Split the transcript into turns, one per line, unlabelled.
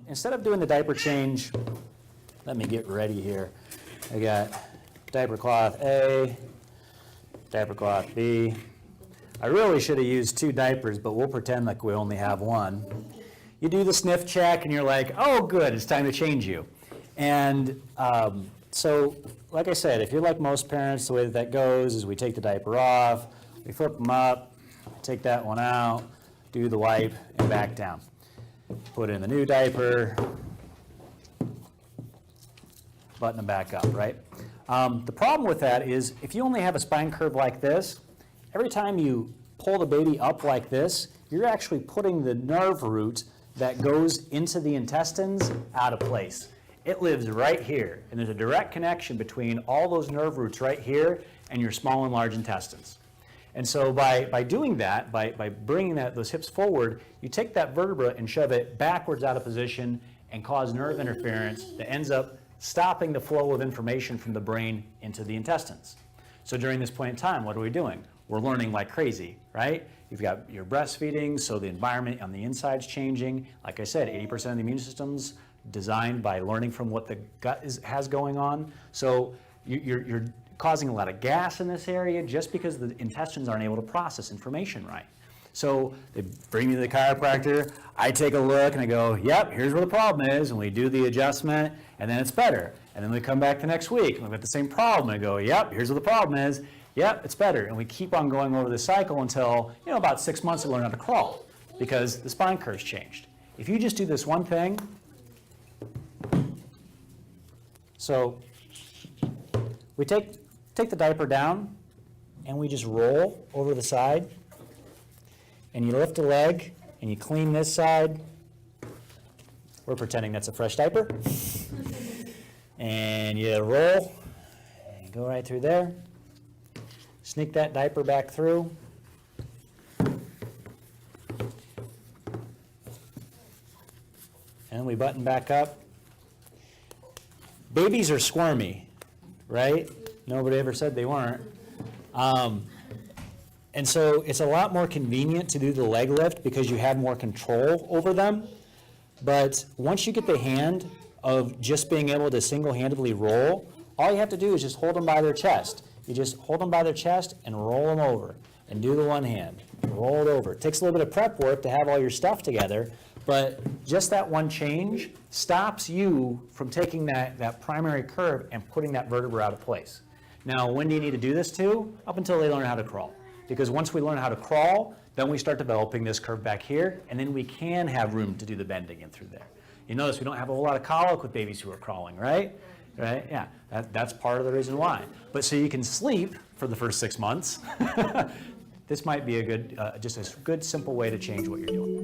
Instead of doing the diaper change, let me get ready here. I got diaper cloth A, diaper cloth B. I really should have used 2 diapers, but we'll pretend like we only have 1. You do the sniff check and you're like, oh good, it's time to change you. And so, like I said, if you're like most parents, the way that goes is we take the diaper off, we flip them up, take that one out, do the wipe, and back down. Put in the new diaper, button them back up, right? The problem with that is if you only have a spine curve like this, every time you pull the baby up like this, you're actually putting the nerve root that goes into the intestines out of place. It lives right here, and there's a direct connection between all those nerve roots right here and your small and large intestines. And so by doing that, by bringing those hips forward, you take that vertebra and shove it backwards out of position and cause nerve interference that ends up stopping the flow of information from the brain into the intestines. So during this point in time, what are we doing? We're learning like crazy, right? You've got your breastfeeding, so the environment on the inside's changing. Like I said, 80% of the immune system's designed by learning from what the gut has going on. So you're causing a lot of gas in this area just because the intestines aren't able to process information right. So they bring me to the chiropractor, I take a look and I go, yep, here's where the problem is, and we do the adjustment, and then it's better. And then we come back the next week and we've got the same problem, and I go, yep, here's where the problem is, yep, it's better. And we keep on going over the cycle until, about 6 months to learn how to crawl because the spine curve's changed. If you just do this one thing, so we take the diaper down and we just roll over the side, and you lift a leg and you clean this side. We're pretending that's a fresh diaper. And you roll and go right through there. Sneak that diaper back through. And then we button back up. Babies are squirmy, right? Nobody ever said they weren't. And so it's a lot more convenient to do the leg lift because you have more control over them. But once you get the hand of just being able to single-handedly roll, all you have to do is just hold them by their chest. You just hold them by their chest and roll them over and do the one hand. Roll it over. It takes a little bit of prep work to have all your stuff together, but just that one change stops you from taking that primary curve and putting that vertebra out of place. Now, when do you need to do this to? Up until they learn how to crawl. Because once we learn how to crawl, then we start developing this curve back here, and then we can have room to do the bending in through there. You notice we don't have a whole lot of colic with babies who are crawling, right? Right? Yeah, that's part of the reason why. But so you can sleep for the first 6 months. This might be a good, just a good, simple way to change what you're doing.